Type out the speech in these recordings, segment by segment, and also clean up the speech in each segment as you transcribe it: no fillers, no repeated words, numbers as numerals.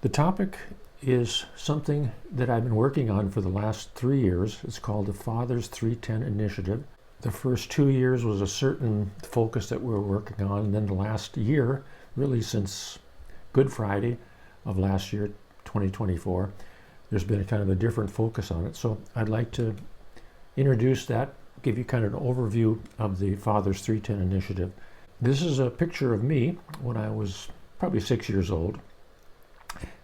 The topic is something that I've been working on for the last 3 years. It's called the Fathers 310 Initiative. The first 2 years was a certain focus that we were working on, and then the last year, really since Good Friday of last year, 2024, there's been a kind of a different focus on it. So I'd like to introduce that, give you kind of an overview of the Fathers 310 Initiative. This is a picture of me when I was probably 6 years old.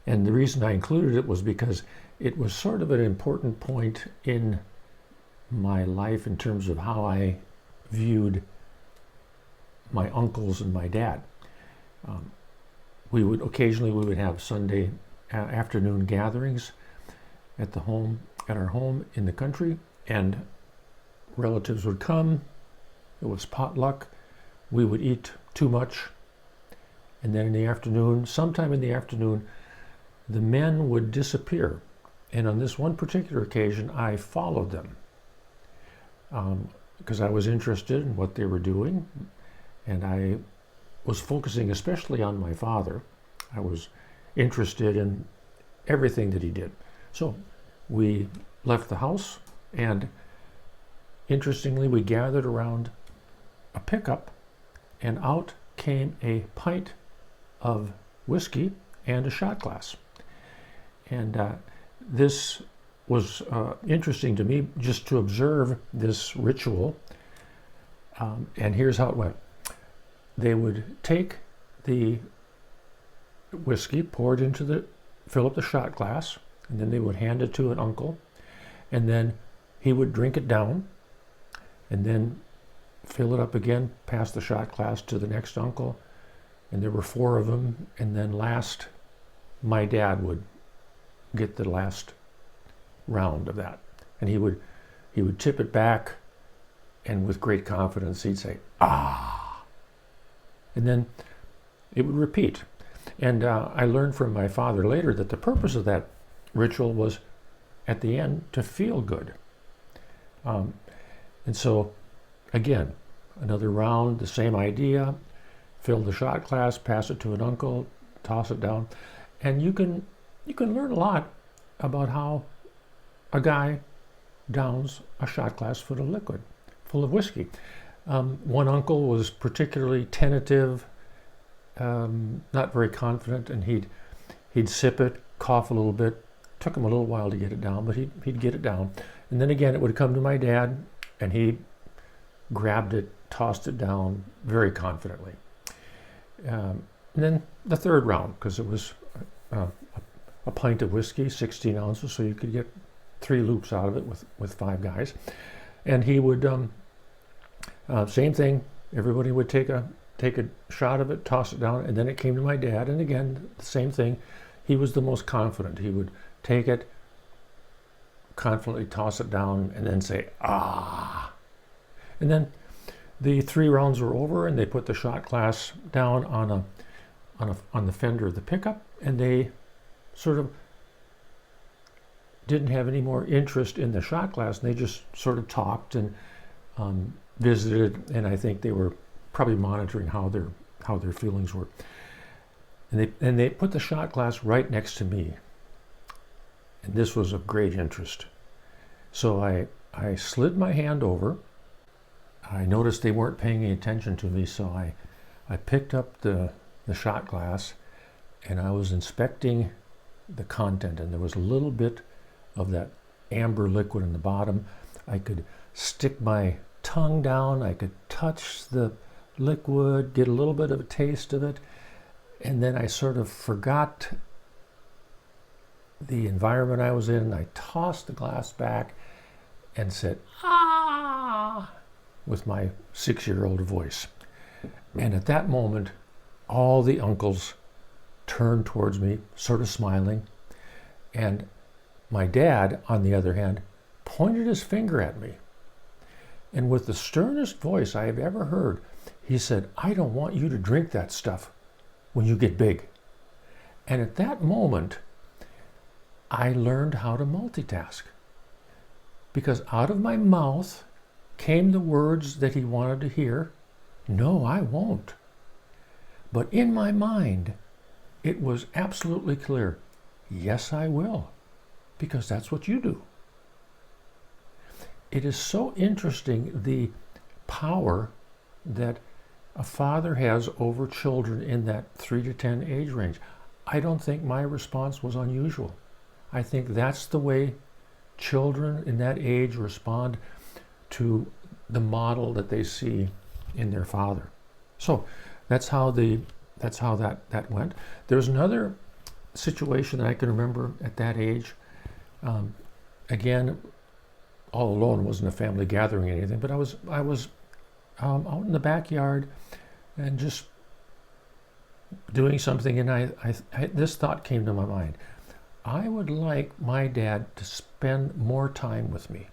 And the reason I included it was because it was sort of an important point in my life in terms of how I viewed my uncles and my dad. We would have Sunday afternoon gatherings at our home in the country, and relatives would come. It was potluck. We would eat too much, and then in the afternoon, sometime in the afternoon, the men would disappear. And on this one particular occasion, I followed them because I was interested in what they were doing, and I was focusing especially on my father. I was interested in everything that he did. So we left the house, and interestingly, we gathered around a pickup, and out came a pint of whiskey and a shot glass. And this was interesting to me, just to observe this ritual. And here's how it went. They would take the whiskey, fill up the shot glass, and then they would hand it to an uncle, and then he would drink it down, and then fill it up again, pass the shot glass to the next uncle, and there were 4 of them, and then last, my dad would get the last round of that, and he would tip it back, and with great confidence he'd say, "Ah," and then it would repeat. And I learned from my father later that the purpose of that ritual was, at the end, to feel good. And so, again, another round, the same idea, fill the shot glass, pass it to an uncle, toss it down, and you can learn a lot about how a guy downs a shot glass full of whiskey. One uncle was particularly tentative, not very confident, and he'd sip it, cough a little bit. Took him a little while to get it down, but he'd get it down. And then again, it would come to my dad, and he grabbed it, tossed it down very confidently. And then the third round, because it was a pint of whiskey, 16 ounces, so you could get 3 loops out of it with 5 guys. And he would, same thing, everybody would take a shot of it, toss it down, and then it came to my dad, and again, the same thing. He was the most confident. He would take it, confidently toss it down, and then say, "Ah." And then the 3 rounds were over, and they put the shot glass down on the fender of the pickup, and they sort of didn't have any more interest in the shot glass, and they just sort of talked and visited, and I think they were probably monitoring how their feelings were. And they put the shot glass right next to me, and this was of great interest. So I slid my hand over. I noticed they weren't paying any attention to me, so I picked up the shot glass, and I was inspecting the content, and there was a little bit of that amber liquid in the bottom. I could stick my tongue down, I could touch the liquid, get a little bit of a taste of it, and then I sort of forgot the environment I was in. I tossed the glass back and said, "Ah," with my 6-year-old voice. And at that moment, all the uncles turned towards me, sort of smiling, and my dad, on the other hand, pointed his finger at me. And with the sternest voice I have ever heard, he said, "I don't want you to drink that stuff when you get big." And at that moment, I learned how to multitask, because out of my mouth came the words that he wanted to hear. "No, I won't." But in my mind, it was absolutely clear. Yes, I will, because that's what you do. It is so interesting the power that a father has over children in that 3 to 10 age range. I don't think my response was unusual. I think that's the way children in that age respond to the model that they see in their father. So that's how that went. There's another situation that I can remember at that age. Again, all alone, it wasn't a family gathering or anything, but I was out in the backyard and just doing something, and I this thought came to my mind. I would like my dad to spend more time with me.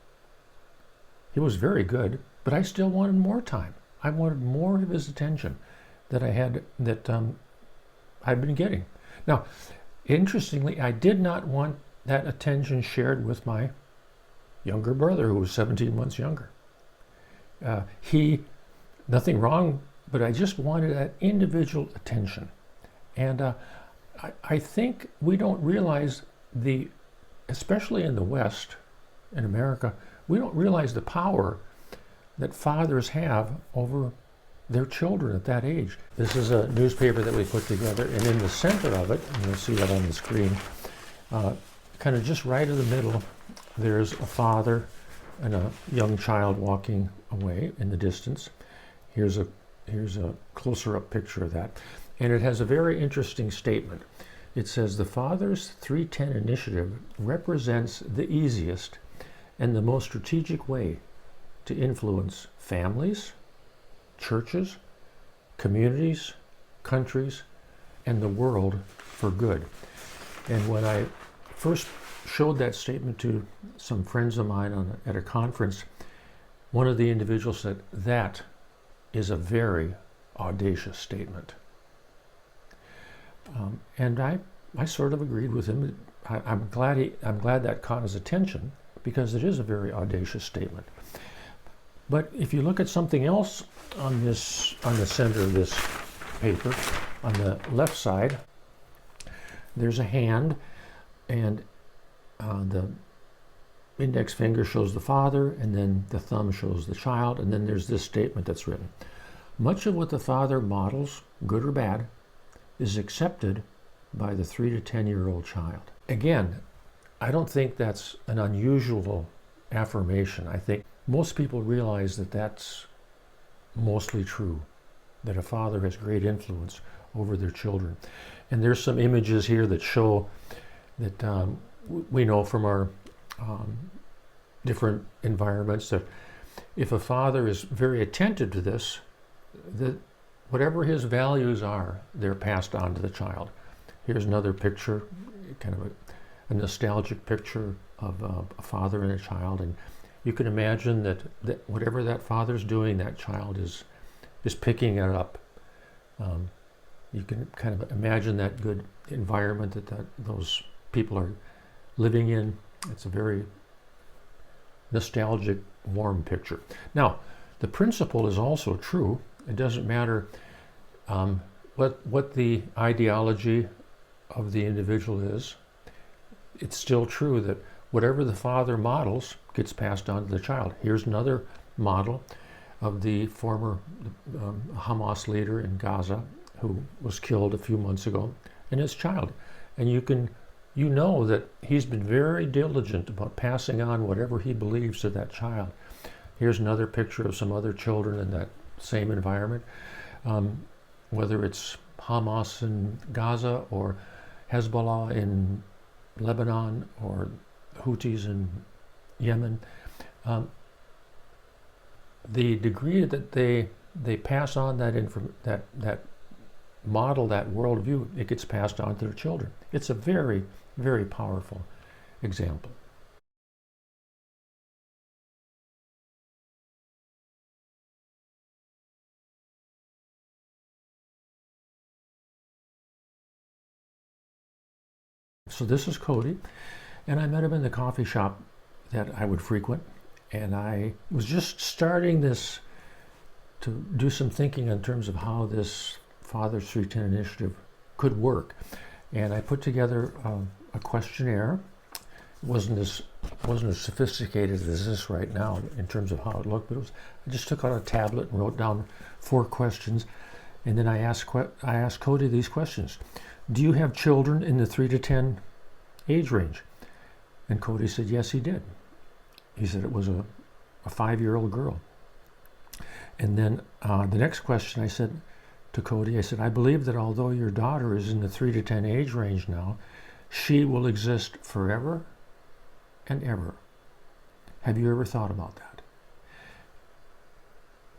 He was very good, but I still wanted more time. I wanted more of his attention that I'd been getting. Now, interestingly, I did not want that attention shared with my younger brother, who was 17 months younger. Nothing wrong, but I just wanted that individual attention. And I think we don't realize especially in the West, in America, we don't realize the power that fathers have over their children at that age. This is a newspaper that we put together, and in the center of it, and you'll see that on the screen, kind of just right in the middle, there's a father and a young child walking away in the distance. Here's a closer up picture of that. And it has a very interesting statement. It says, the Father's 310 initiative represents the easiest and the most strategic way to influence families, churches, communities, countries, and the world for good. And when I first showed that statement to some friends of mine at a conference, one of the individuals said, that is a very audacious statement. And I sort of agreed with him. I'm glad that caught his attention, because it is a very audacious statement. But if you look at something else on the center of this paper, on the left side, there's a hand, and the index finger shows the father, and then the thumb shows the child, and then there's this statement that's written. Much of what the father models, good or bad, is accepted by the 3 to 10-year-old child. Again, I don't think that's an unusual affirmation. I think most people realize that that's mostly true, that a father has great influence over their children. And there's some images here that show that we know from our different environments that if a father is very attentive to this, that whatever his values are, they're passed on to the child. Here's another picture, kind of a nostalgic picture of a father and a child, and you can imagine that whatever that father's doing, that child is picking it up. You can kind of imagine that good environment that those people are living in. It's a very nostalgic, warm picture. Now, the principle is also true. It doesn't matter what the ideology of the individual is. It's still true that whatever the father models gets passed on to the child. Here's another model of the former Hamas leader in Gaza who was killed a few months ago, and his child. And you know that he's been very diligent about passing on whatever he believes to that child. Here's another picture of some other children in that same environment. Whether it's Hamas in Gaza or Hezbollah in Lebanon or Houthis in Yemen, the degree that they pass on that model, that worldview, it gets passed on to their children. It's a very, very powerful example. So this is Cody, and I met him in the coffee shop that I would frequent, and I was just starting to do some thinking in terms of how this Father's 310 initiative could work. And I put together a questionnaire. It wasn't as sophisticated as this right now in terms of how it looked, but I just took out a tablet and wrote down 4 questions, and then I asked Cody these questions. Do you have children in the 3 to 10 age range? And Cody said yes, he did. He said it was a 5-year-old girl. And then the next question I said to Cody, I said, I believe that although your daughter is in the 3 to 10 age range now, she will exist forever and ever. Have you ever thought about that?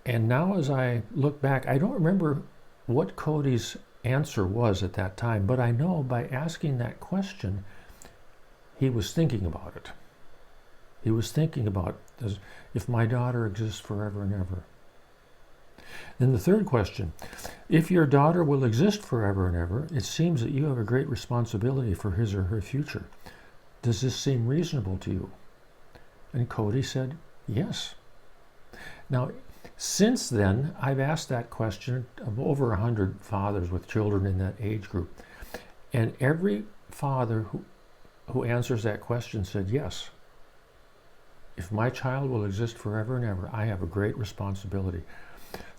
And now as I look back, I don't remember what Cody's answer was at that time, but I know by asking that question, he was thinking about it. He was thinking about if my daughter exists forever and ever. Then the third question, if your daughter will exist forever and ever, it seems that you have a great responsibility for his or her future. Does this seem reasonable to you? And Cody said, yes. Now, since then, I've asked that question of over 100 fathers with children in that age group. And every father who answers that question said, yes. If my child will exist forever and ever, I have a great responsibility.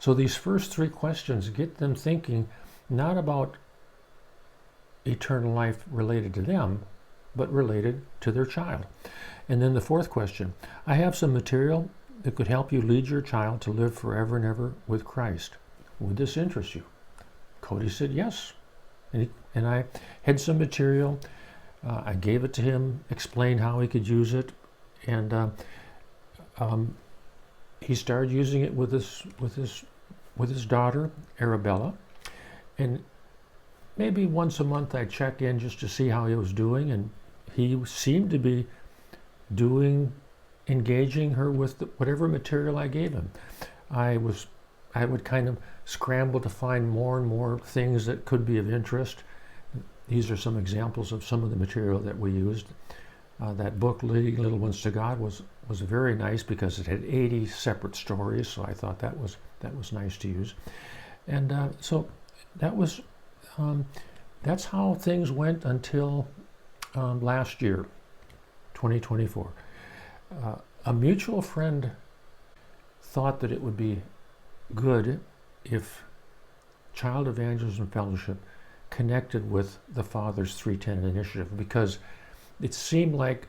So these first 3 questions get them thinking not about eternal life related to them, but related to their child. And then the 4th question, I have some material that could help you lead your child to live forever and ever with Christ. Would this interest you? Cody said yes. And I had some material. I gave it to him, explained how he could use it, and he started using it with his daughter, Arabella. And maybe once a month I'd check in just to see how he was doing, and he seemed to be engaging her with whatever material I gave him. I would kind of scramble to find more and more things that could be of interest. These are some examples of some of the material that we used. That book, Leading Little Ones to God, was very nice because it had 80 separate stories, so I thought that was nice to use. And so that was that's how things went until last year, 2024. A mutual friend thought that it would be good if Child Evangelism Fellowship connected with the Father's 310 initiative, because it seemed like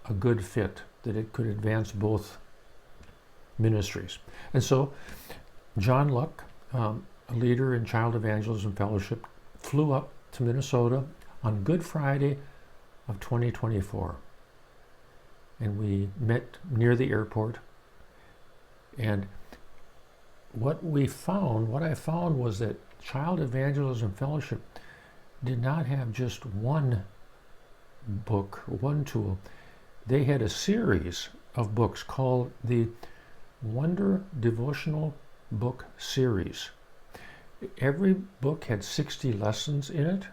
a good fit, that it could advance both ministries. And so John Luck, a leader in Child Evangelism Fellowship, flew up to Minnesota on Good Friday of 2024. And we met near the airport. And what I found was that Child Evangelism Fellowship did not have just one book, one tool. They had a series of books called the Wonder Devotional Book Series. Every book had 60 lessons in it,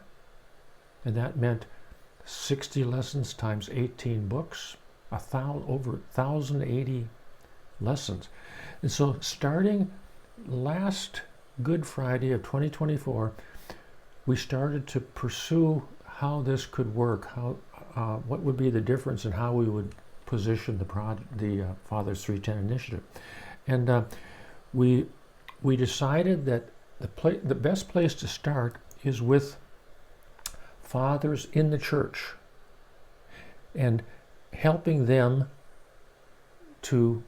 and that meant 60 lessons times 18 books, over 1,080 lessons. And so starting last Good Friday of 2024, we started to pursue how this could work, what would be the difference in how we would position the Father's 310 initiative. And we decided that the best place to start is with fathers in the church and helping them to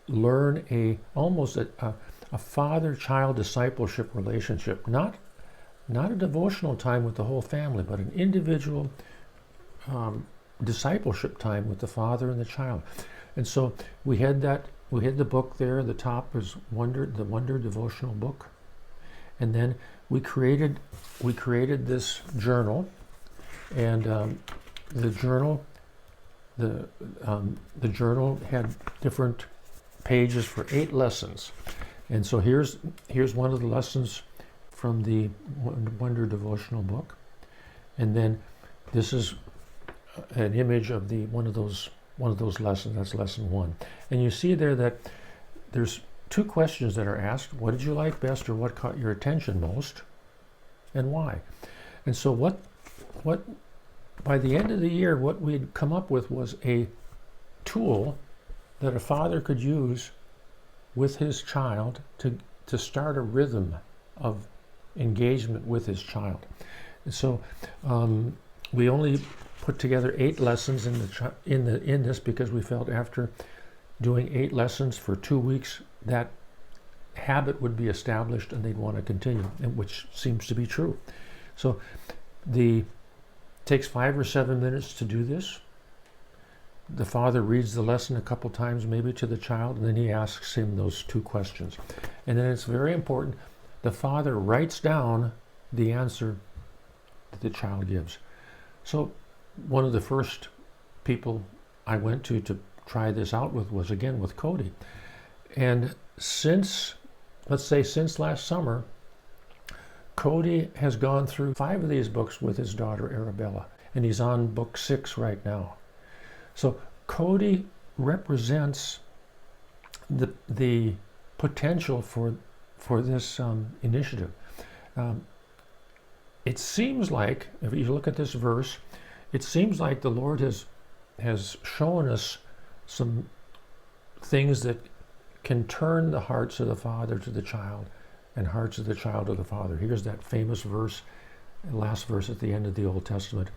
learn almost a father-child discipleship relationship, not a devotional time with the whole family, but an individual discipleship time with the father and the child. And so we had the book there. The top is the Wonder Devotional Book, and then we created this journal, and the journal had different pages for 8 lessons. And so here's one of the lessons from the Wonder Devotional Book, and then this is an image of one of those lessons. That's lesson 1, and you see there that there's 2 questions that are asked: what did you like best, or what caught your attention most, and why? And so what by the end of the year, what we'd come up with was a tool that a father could use with his child to start a rhythm of engagement with his child. And so we only put together 8 lessons in this because we felt after doing 8 lessons for 2 weeks that habit would be established and they'd want to continue, which seems to be true. So takes 5 or 7 minutes to do this. The father reads the lesson a couple times maybe to the child, and then he asks him those 2 questions. And then it's very important, the father writes down the answer that the child gives. So one of the first people I went to try this out with was again with Cody. And since last summer, Cody has gone through 5 of these books with his daughter Arabella, and he's on book 6 right now. So Cody represents the potential for this initiative. It seems like, if you look at this verse, it seems like the Lord has shown us some things that can turn the hearts of the father to the child and hearts of the child to the father. Here's that famous verse, last verse at the end of the Old Testament.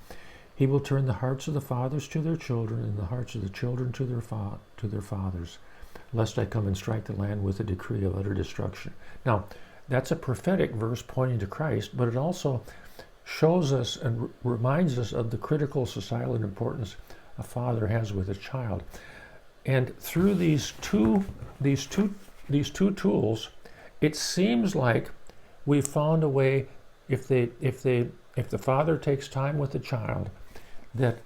He will turn the hearts of the fathers to their children and the hearts of the children to their fathers, lest I come and strike the land with a decree of utter destruction. Now, that's a prophetic verse pointing to Christ, but it also shows us and reminds us of the critical societal importance a father has with a child. And through these two tools, it seems like we've found a way, if the father takes time with the child, that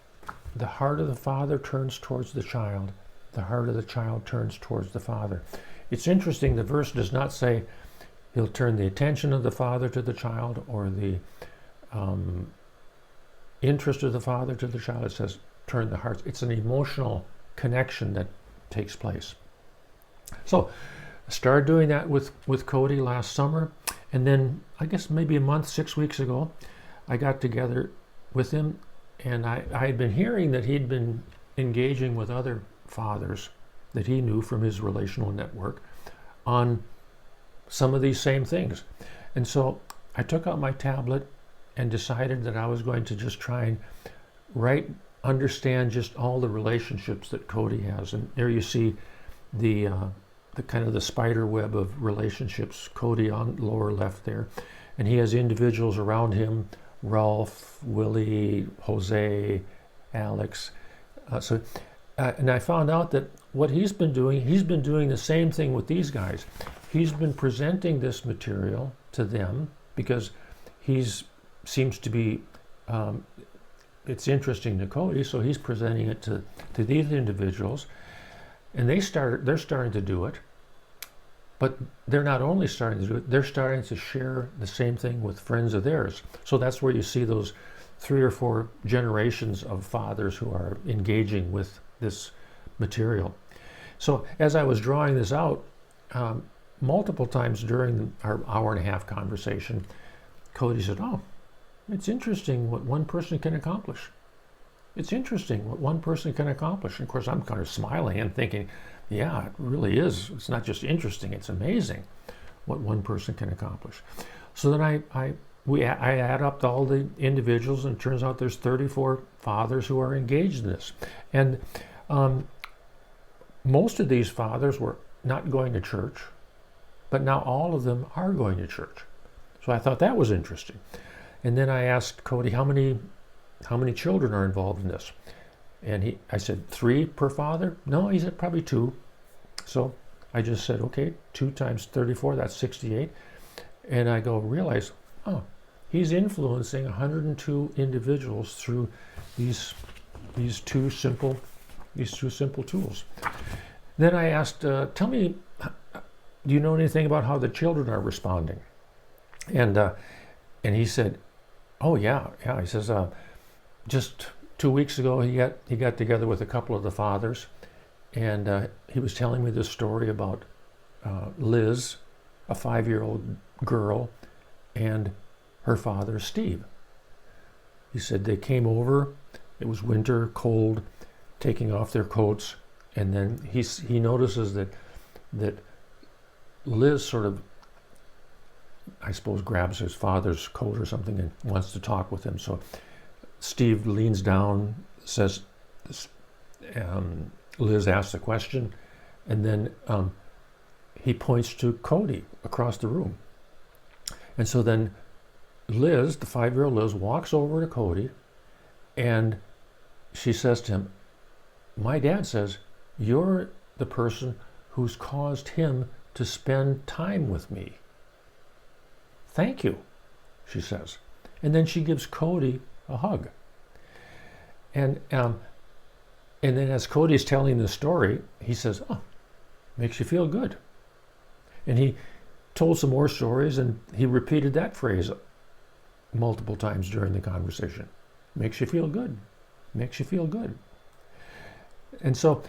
the heart of the father turns towards the child, the heart of the child turns towards the father. It's interesting, the verse does not say he'll turn the attention of the father to the child or the interest of the father to the child. It says turn the hearts. It's an emotional connection that takes place. So I started doing that with Cody last summer, and then I guess maybe a month, 6 weeks ago, I got together with him, and I had been hearing that he'd been engaging with other fathers that he knew from his relational network on some of these same things. And so I took out my tablet and decided that I was going to just try and understand just all the relationships that Cody has. And there you see the kind of the spider web of relationships, Cody on the lower left there. And he has individuals around him, Ralph, Willie, Jose, Alex. And I found out that what he's been doing the same thing with these guys. He's been presenting this material to them because seems to be, it's interesting to Cody, so he's presenting it to these individuals, and they're starting to do it. But they're not only starting to do it, they're starting to share the same thing with friends of theirs. So that's where you see those 3 or 4 generations of fathers who are engaging with this material. So as I was drawing this out, multiple times during our hour-and-a-half conversation, Cody said, "Oh, it's interesting what one person can accomplish. It's interesting what one person can accomplish." And of course, I'm kind of smiling and thinking, yeah, it really is. It's not just interesting, it's amazing what one person can accomplish. So then I add up all the individuals, and it turns out there's 34 fathers who are engaged in this. And most of these fathers were not going to church, but now all of them are going to church. So I thought that was interesting. And then I asked Cody, how many children are involved in this? And I said, 3 per father? No, he said probably 2. So I just said, okay, 2 times 34, that's 68. And I realize, he's influencing 102 individuals through these two simple tools. Then I asked, tell me, do you know anything about how the children are responding? And he said, oh yeah. He says, just 2 weeks ago, he got together with a couple of the fathers, and he was telling me this story about Liz, a 5-year-old girl, and her father, Steve. He said they came over It was winter, cold, taking off their coats, and then he notices that Liz sort of, I suppose, grabs his father's coat or something and wants to talk with him. So Steve leans down, says, Liz asks a question, and then he points to Cody across the room. And so then Liz, the 5-year-old Liz, walks over to Cody, and she says to him, my dad says, you're the person who's caused him to spend time with me. Thank you, she says. And then she gives Cody a hug. And then as Cody's telling the story, he says, oh, makes you feel good. And he told some more stories, and he repeated that phrase multiple times during the conversation. Makes you feel good. Makes you feel good. And so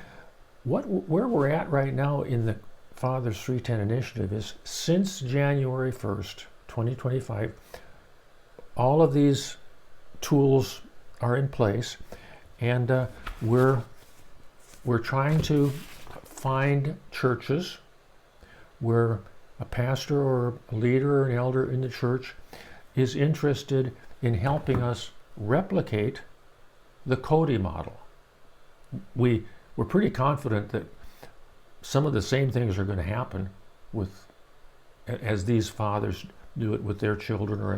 where we're at right now in the Fathers 310 initiative is, since January 1st, 2025, all of these tools are in place, and we're trying to find churches where a pastor or a leader or an elder in the church is interested in helping us replicate the Cody model. We're pretty confident that some of the same things are going to happen as these fathers do it with their children, or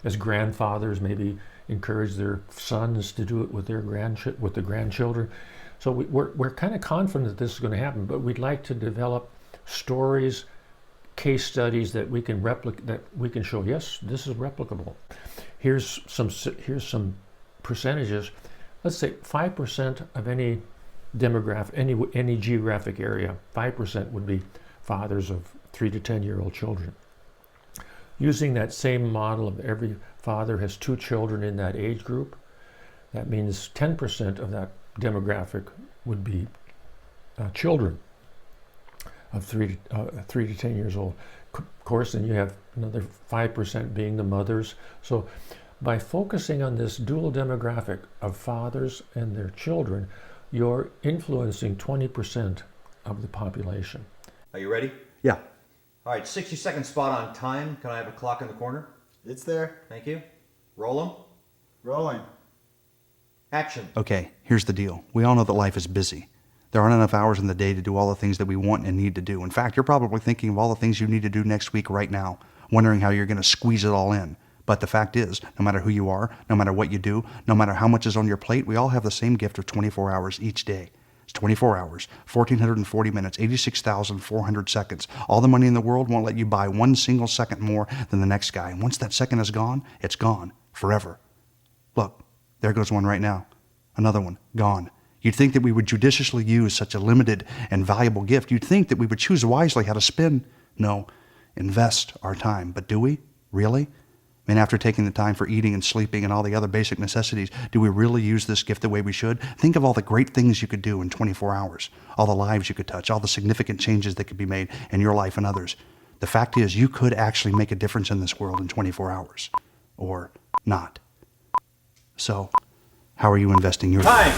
as grandfathers maybe encourage their sons to do it with the grandchildren. So we're kind of confident that this is going to happen, but we'd like to develop stories, case studies that we can replicate, that we can show, yes, this is replicable. Here's some percentages. Let's say 5% of any demographic, any geographic area, 5% would be fathers of 3 to 10-year-old children. Using that same model of every father has 2 children in that age group, that means 10% of that demographic would be children of 3 to 10 years old. Of course, then you have another 5% being the mothers. So by focusing on this dual demographic of fathers and their children, you're influencing 20% of the population. Are you ready? Yeah. All right, 60-second spot on time. Can I have a clock in the corner? It's there. Thank you. Roll them. Rolling. Action. Okay, here's the deal. We all know that life is busy. There aren't enough hours in the day to do all the things that we want and need to do. In fact, you're probably thinking of all the things you need to do next week right now, wondering how you're going to squeeze it all in. But the fact is, no matter who you are, no matter what you do, no matter how much is on your plate, we all have the same gift of 24 hours each day. It's 24 hours, 1,440 minutes, 86,400 seconds. All the money in the world won't let you buy one single second more than the next guy. And once that second is gone, it's gone forever. Look, there goes one right now. Another one, gone. You'd think that we would judiciously use such a limited and valuable gift. You'd think that we would choose wisely how to spend. No, invest our time. But do we? Really? I mean, after taking the time for eating and sleeping and all the other basic necessities, do we really use this gift the way we should? Think of all the great things you could do in 24 hours, all the lives you could touch, all the significant changes that could be made in your life and others. The fact is, you could actually make a difference in this world in 24 hours. Or not. So, how are you investing your time?